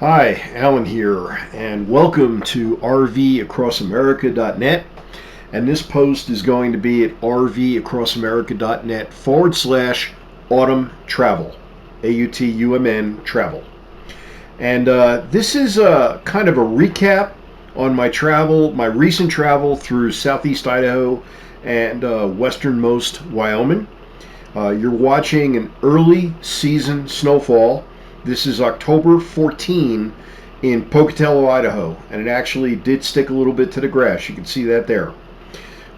Hi, Alan here, and welcome to RVAcrossAmerica.net. And this post is going to be at RVAcrossAmerica.net/autumn travel, AUTUMN travel. And this is a kind of a recap on my travel, my recent travel through Southeast Idaho and westernmost Wyoming. You're watching an early season snowfall. This is October 14 in Pocatello, Idaho, and it actually did stick a little bit to the grass. You can see that there.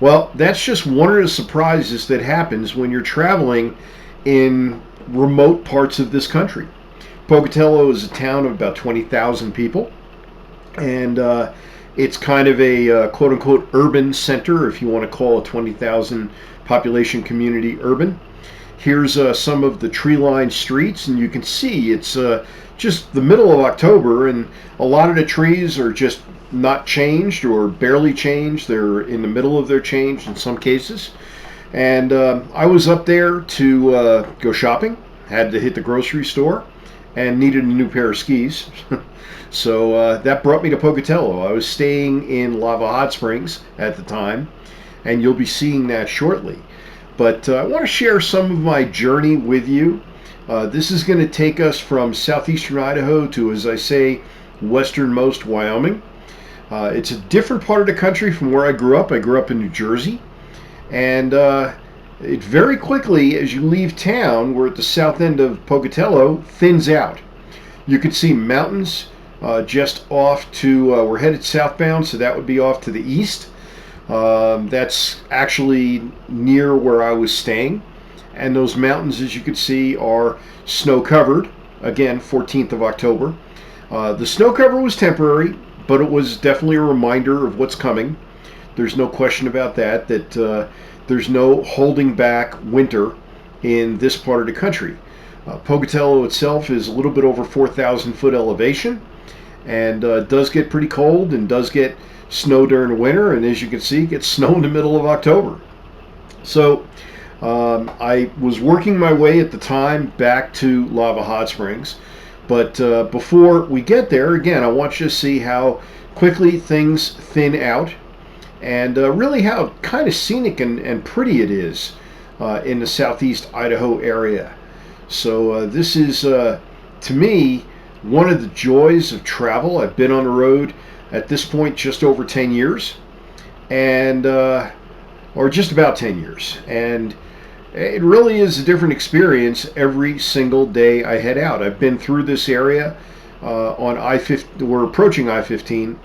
Well, that's just one of the surprises that happens when you're traveling in remote parts of this country. Pocatello is a town of about 20,000 people, and it's kind of a quote unquote urban center, if you want to call a 20,000 population community urban. Here's some of the tree-lined streets, and you can see it's just the middle of October, and a lot of the trees are just not changed or barely changed. They're in the middle of their change in some cases. And I was up there to go shopping, had to hit the grocery store, and needed a new pair of skis. So that brought me to Pocatello. I was staying in Lava Hot Springs at the time, and you'll be seeing that shortly. But I want to share some of my journey with you. This is going to take us from southeastern Idaho to, as I say, westernmost Wyoming. It's a different part of the country from where I grew up. I grew up in New Jersey. And it very quickly, as you leave town, we're at the south end of Pocatello, thins out. You can see mountains just off to, we're headed southbound, so that would be off to the east. That's actually near where I was staying. And those mountains, as you can see, are snow covered. Again, 14th of October. The snow cover was temporary, but it was definitely a reminder of what's coming. There's no question about that, there's no holding back winter in this part of the country. Pocatello itself is a little bit over 4,000 foot elevation, and does get pretty cold and does get snow during the winter, and as you can see, it gets snow in the middle of October. So I was working my way at the time back to Lava Hot Springs, but before we get there, again, I want you to see how quickly things thin out, and really how kind of scenic and pretty it is in the southeast Idaho area. So this is, to me, one of the joys of travel. I've been on the road at this point just over 10 years, and or just about 10 years, and it really is a different experience every single day I head out. I've been through this area on I-15. We're approaching I-15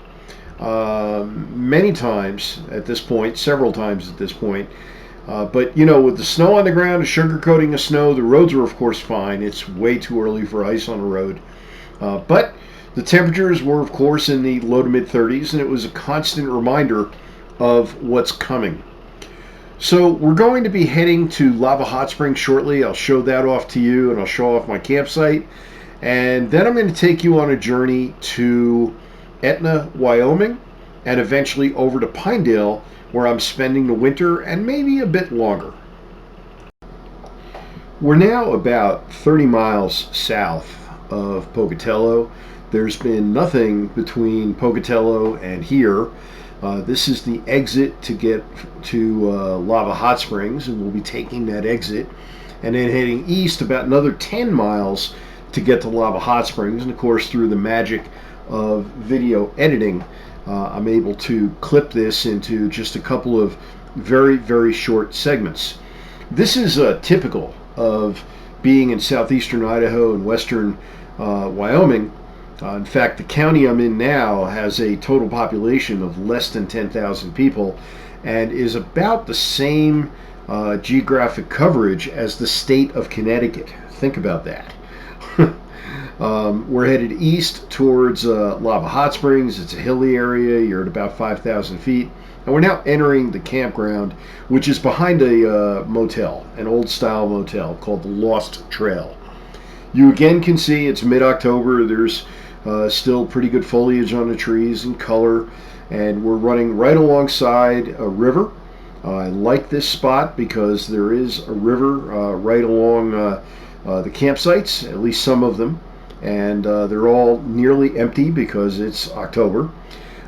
many times at this point, several times at this point. But you know, with the snow on the ground, the sugar coating of snow, the roads are of course fine. It's way too early for ice on the road, but the temperatures were, of course, in the low to mid 30s, and it was a constant reminder of what's coming. So we're going to be heading to Lava Hot Springs shortly. I'll show that off to you, and I'll show off my campsite. And then I'm going to take you on a journey to Etna, Wyoming, and eventually over to Pinedale, where I'm spending the winter and maybe a bit longer. We're now about 30 miles south of Pocatello. There's been nothing between Pocatello and here. This is the exit to get to Lava Hot Springs, and we'll be taking that exit and then heading east about another 10 miles to get to Lava Hot Springs. And of course, through the magic of video editing, I'm able to clip this into just a couple of very, very short segments. This is typical of being in southeastern Idaho and western Wyoming. In fact, the county I'm in now has a total population of less than 10,000 people and is about the same geographic coverage as the state of Connecticut. Think about that. We're headed east towards Lava Hot Springs. It's a hilly area. You're at about 5,000 feet. And we're now entering the campground, which is behind a motel, an old-style motel called the Lost Trail. You again can see it's mid-October. There's still pretty good foliage on the trees and color, and we're running right alongside a river. I like this spot because there is a river right along the campsites, at least some of them, and they're all nearly empty because it's October.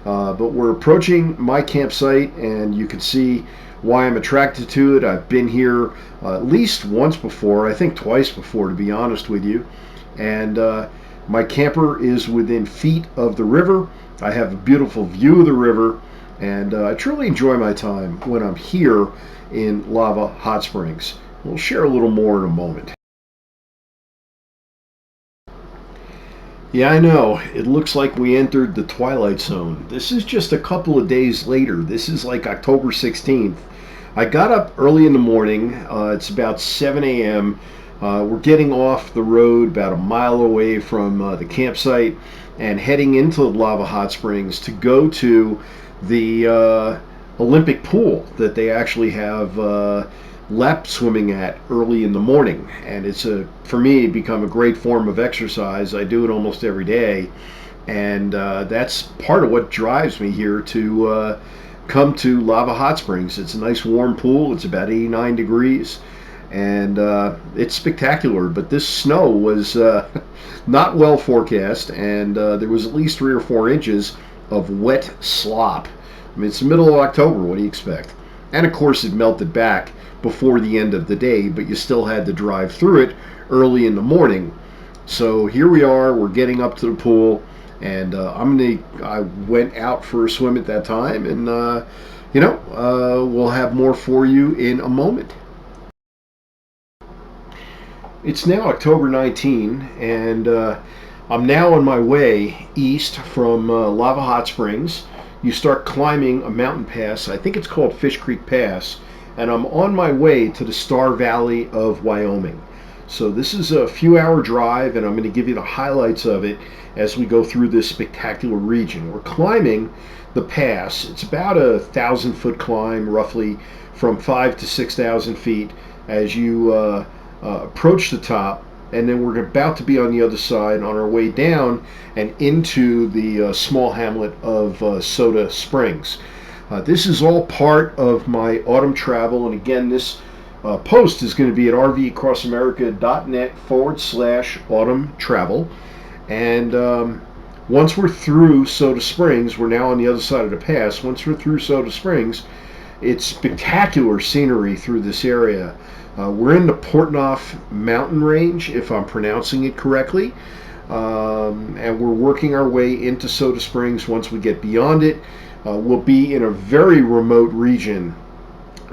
But we're approaching my campsite, and you can see why I'm attracted to it. I've been here at least once before, I think twice before, to be honest with you. And my camper is within feet of the river. I have a beautiful view of the river, and I truly enjoy my time when I'm here in Lava Hot Springs. We'll share a little more in a moment. Yeah, I know. It looks like we entered the Twilight Zone. This is just a couple of days later. This is like October 16th. I got up early in the morning. It's about 7 a.m. We're getting off the road about a mile away from the campsite and heading into the Lava Hot Springs to go to the Olympic pool that they actually have lap swimming at early in the morning. And it's for me, become a great form of exercise. I do it almost every day, and that's part of what drives me here to come to Lava Hot Springs. It's a nice warm pool. It's about 89 degrees, and it's spectacular. But this snow was not well forecast, and there was at least 3 or 4 inches of wet slop. I mean, it's the middle of October. What do you expect? And of course, it melted back before the end of the day, but you still had to drive through it early in the morning. So here we are. We're getting up to the pool, and I went out for a swim at that time, and we'll have more for you in a moment. It's now October 19, and I'm now on my way east from Lava Hot Springs. You start climbing a mountain pass. I think it's called Fish Creek Pass, and I'm on my way to the Star Valley of Wyoming. So this is a few hour drive, and I'm going to give you the highlights of it as we go through this spectacular region. We're climbing the pass. It's about 1,000-foot climb, roughly from 5,000 to 6,000 feet as you approach the top, and then we're about to be on the other side on our way down and into the small hamlet of Soda Springs. This is all part of my autumn travel, and again, this post is going to be at rvcrossamerica.net/autumn travel. And once we're through Soda Springs, we're now on the other side of the pass. Once we're through Soda Springs, it's spectacular scenery through this area. We're in the Portnoy mountain range, if I'm pronouncing it correctly. And we're working our way into Soda Springs. Once we get beyond it, we'll be in a very remote region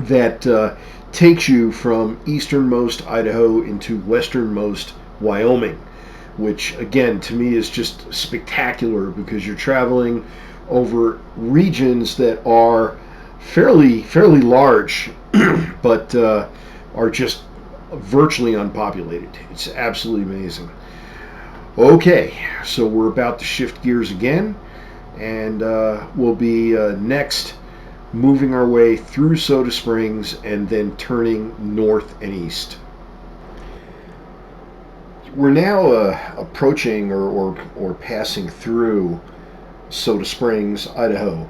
that takes you from easternmost Idaho into westernmost Wyoming, which again to me is just spectacular because you're traveling over regions that are fairly large, but are just virtually unpopulated. It's absolutely amazing. Okay, so we're about to shift gears again, and we'll be next moving our way through Soda Springs and then turning north and east. We're now approaching or passing through Soda Springs, Idaho.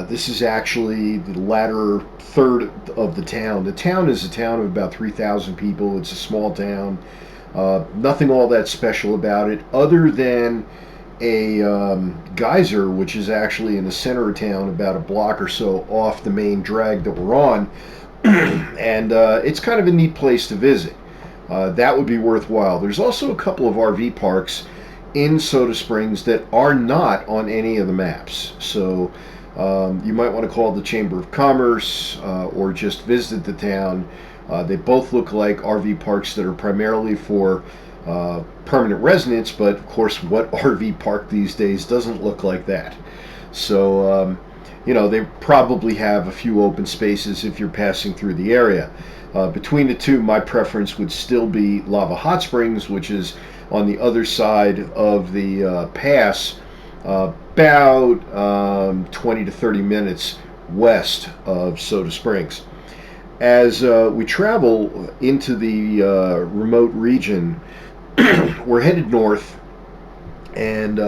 This is actually the latter third of the town. The town is a town of about 3,000 people. It's a small town. Nothing all that special about it other than a geyser, which is actually in the center of town about a block or so off the main drag that we're on. And it's kind of a neat place to visit. That would be worthwhile. There's also a couple of RV parks in Soda Springs that are not on any of the maps. So you might want to call the Chamber of Commerce or just visit the town. They both look like RV parks that are primarily for permanent residents, but of course, what RV park these days doesn't look like that? So, they probably have a few open spaces if you're passing through the area. Between the two, my preference would still be Lava Hot Springs, which is on the other side of the pass, about 20 to 30 minutes west of Soda Springs. As we travel into the remote region, we're headed north, and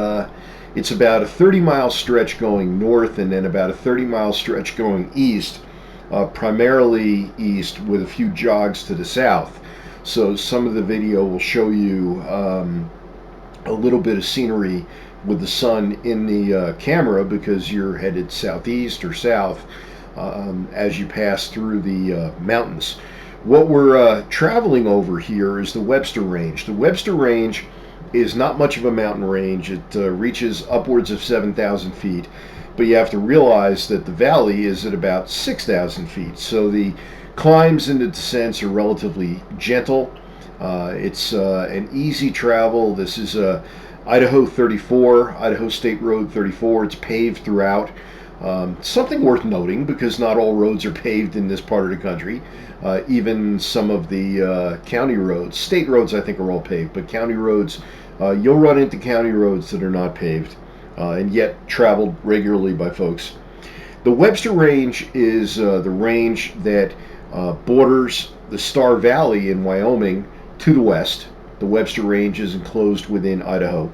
it's about a 30-mile stretch going north and then about a 30-mile stretch going east, primarily east with a few jogs to the south. So some of the video will show you a little bit of scenery with the sun in the camera, because you're headed southeast or south as you pass through the mountains. What we're traveling over here is the Webster Range. The Webster Range is not much of a mountain range. It reaches upwards of 7,000 feet, but you have to realize that the valley is at about 6,000 feet. So the climbs and the descents are relatively gentle. It's an easy travel. This is Idaho 34, Idaho State Road 34. It's paved throughout. Something worth noting, because not all roads are paved in this part of the country. Even some of the county roads, state roads I think are all paved, but county roads, you'll run into county roads that are not paved, and yet traveled regularly by folks. The Webster Range is the range that borders the Star Valley in Wyoming to the west. The Webster Range is enclosed within Idaho.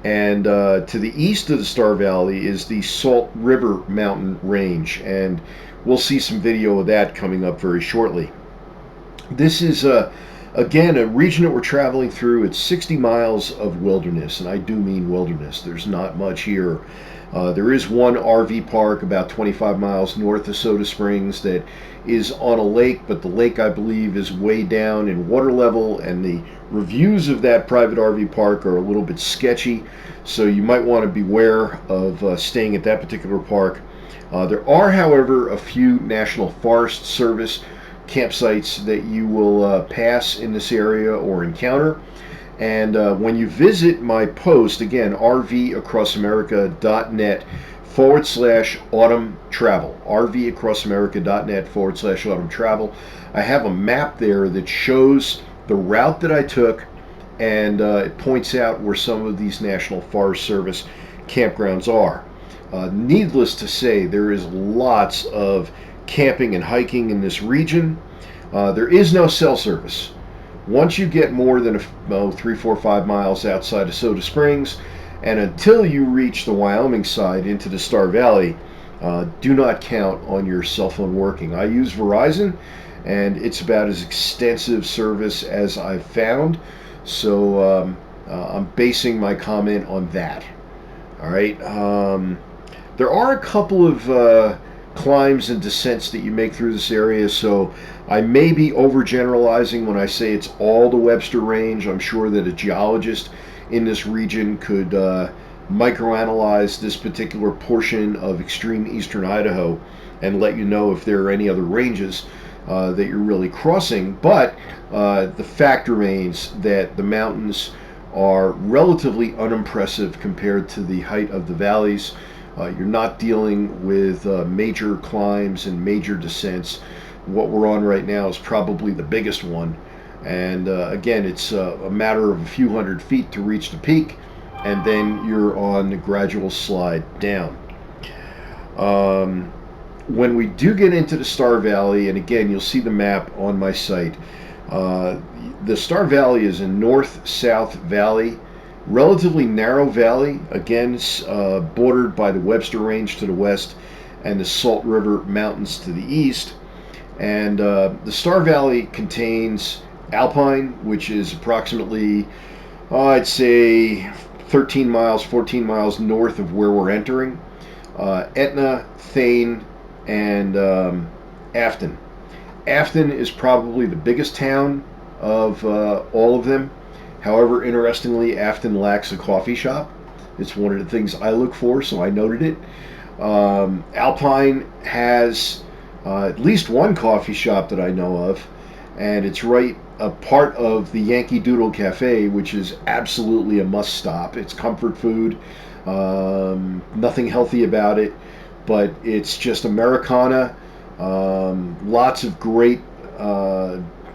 And to the east of the Star Valley is the Salt River Mountain Range, and we'll see some video of that coming up very shortly. This is, again, a region that we're traveling through. It's 60 miles of wilderness, and I do mean wilderness. There's not much here. There is one RV park about 25 miles north of Soda Springs that is on a lake, but the lake, I believe, is way down in water level, and the reviews of that private RV park are a little bit sketchy, so you might want to beware of staying at that particular park. There are, however, a few National Forest Service campsites that you will pass in this area or encounter. And when you visit my post, again, rvacrossamerica.net/autumn travel, rvacrossamerica.net/autumn travel, I have a map there that shows the route that I took, and it points out where some of these National Forest Service campgrounds are. Needless to say, there is lots of camping and hiking in this region. There is no cell service. Once you get more than 3, 4, 5 miles outside of Soda Springs, and until you reach the Wyoming side into the Star Valley, do not count on your cell phone working. I use Verizon, and it's about as extensive service as I've found, so I'm basing my comment on that. All right. There are a couple of climbs and descents that you make through this area, so I may be overgeneralizing when I say it's all the Webster Range. I'm sure that a geologist in this region could microanalyze this particular portion of extreme eastern Idaho and let you know if there are any other ranges that you're really crossing. But the fact remains that the mountains are relatively unimpressive compared to the height of the valleys. You're not dealing with major climbs and major descents. What we're on right now is probably the biggest one. And again, it's a matter of a few hundred feet to reach the peak, and then you're on the gradual slide down. When we do get into the Star Valley, and again, you'll see the map on my site, the Star Valley is a north-south valley, relatively narrow valley, again bordered by the Webster Range to the west and the Salt River Mountains to the east. And the Star Valley contains Alpine, which is approximately, I'd say 13 miles, 14 miles north of where we're entering, Etna, Thane, and Afton. Afton is probably the biggest town of all of them. However, interestingly, Afton lacks a coffee shop. It's one of the things I look for, so I noted it. Alpine has at least one coffee shop that I know of, and it's right a part of the Yankee Doodle Cafe, which is absolutely a must stop. It's comfort food, nothing healthy about it, but it's just Americana. Lots of great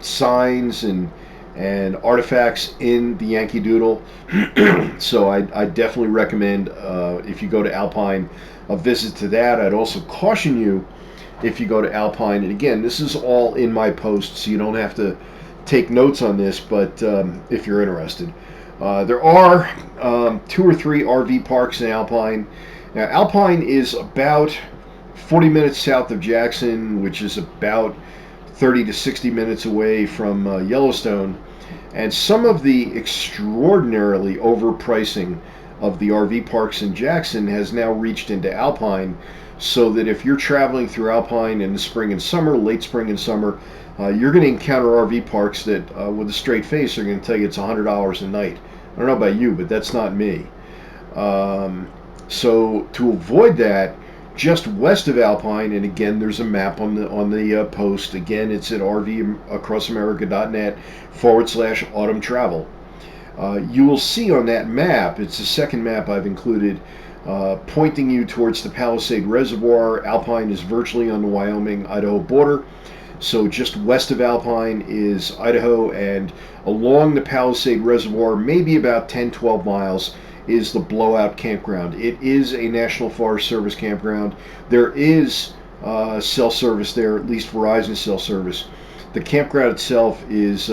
signs and artifacts in the Yankee Doodle. So I definitely recommend, if you go to Alpine, a visit to that. I'd also caution you, if you go to Alpine, and again, this is all in my post, so you don't have to take notes on this, but if you're interested. There are 2 or 3 RV parks in Alpine. Now, Alpine is about 40 minutes south of Jackson, which is about 30 to 60 minutes away from Yellowstone. And some of the extraordinarily overpricing of the RV parks in Jackson has now reached into Alpine, so that if you're traveling through Alpine in the spring and summer, late spring and summer, you're going to encounter RV parks that, with a straight face, are going to tell you it's $100 a night. I don't know about you, but that's not me. So to avoid that, just west of Alpine, and again, there's a map on the post. Again, it's at rvacrossamerica.net/autumn travel. You will see on that map, it's the second map I've included, pointing you towards the Palisade Reservoir. Alpine is virtually on the Wyoming-Idaho border. So just west of Alpine is Idaho, and along the Palisade Reservoir, maybe about 10-12 miles, is the Blowout Campground. It is a National Forest Service campground. There is cell service there, at least Verizon cell service. The campground itself is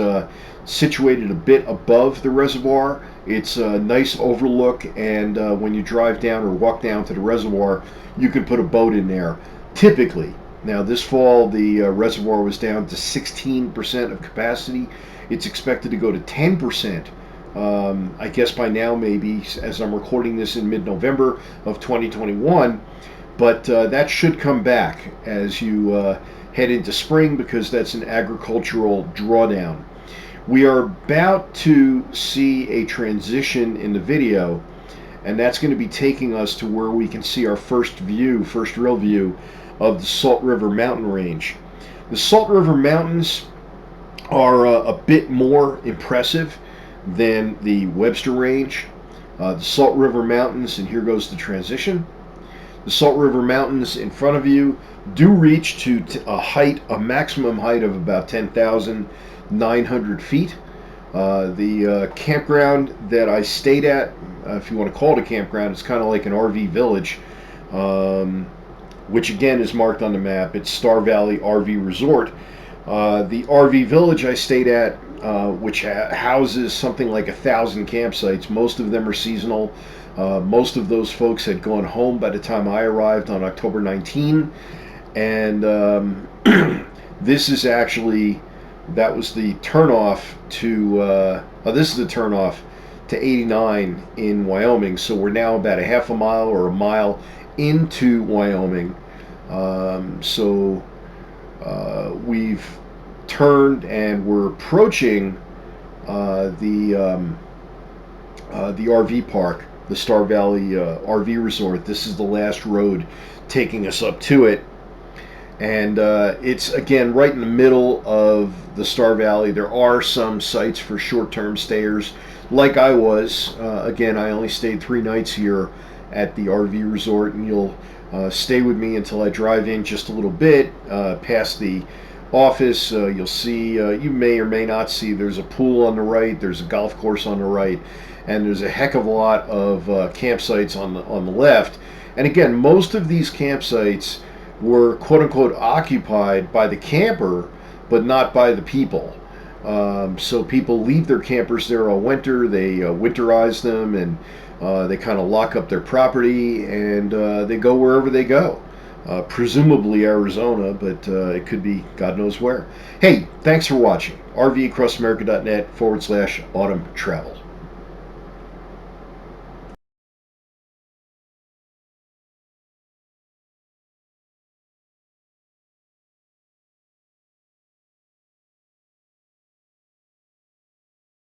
situated a bit above the reservoir. It's a nice overlook, and when you drive down or walk down to the reservoir, you can put a boat in there. Typically, now this fall the reservoir was down to 16% of capacity. It's expected to go to 10%. I guess by now, maybe, as I'm recording this in mid-November of 2021, but that should come back as you head into spring, because that's an agricultural drawdown. We are about to see a transition in the video, and that's going to be taking us to where we can see our first real view of the Salt River Mountain Range. The Salt River Mountains are a bit more impressive than the Webster Range. The Salt River Mountains, and here goes the transition. The Salt River Mountains in front of you do reach to a maximum height of about 10,900 feet. The campground that I stayed at, if you want to call it a campground, it's kind of like an RV village, which again is marked on the map. It's Star Valley RV Resort. The RV village I stayed at, which houses something like 1,000 campsites. Most of them are seasonal. Most of those folks had gone home by the time I arrived on October 19, and this is actually, that was the turnoff to this is the turnoff to 89 in Wyoming. So we're now about a half a mile or a mile into Wyoming. So we've turned and we're approaching the RV park, the Star Valley RV Resort. This is the last road taking us up to it, and it's again right in the middle of the Star Valley. There are some sites for short-term stayers, like I was. Again, I only stayed 3 nights here at the RV resort, and you'll stay with me until I drive in just a little bit past the office. You'll see, you may or may not see, there's a pool on the right, there's a golf course on the right, and there's a heck of a lot of campsites on the left. And again, most of these campsites were quote-unquote occupied by the camper, but not by the people. So people leave their campers there all winter. They winterize them, and they kind of lock up their property, and they go wherever they go. Presumably Arizona, but it could be God knows where. Hey, thanks for watching. rvacrossamerica.net/autumn travel.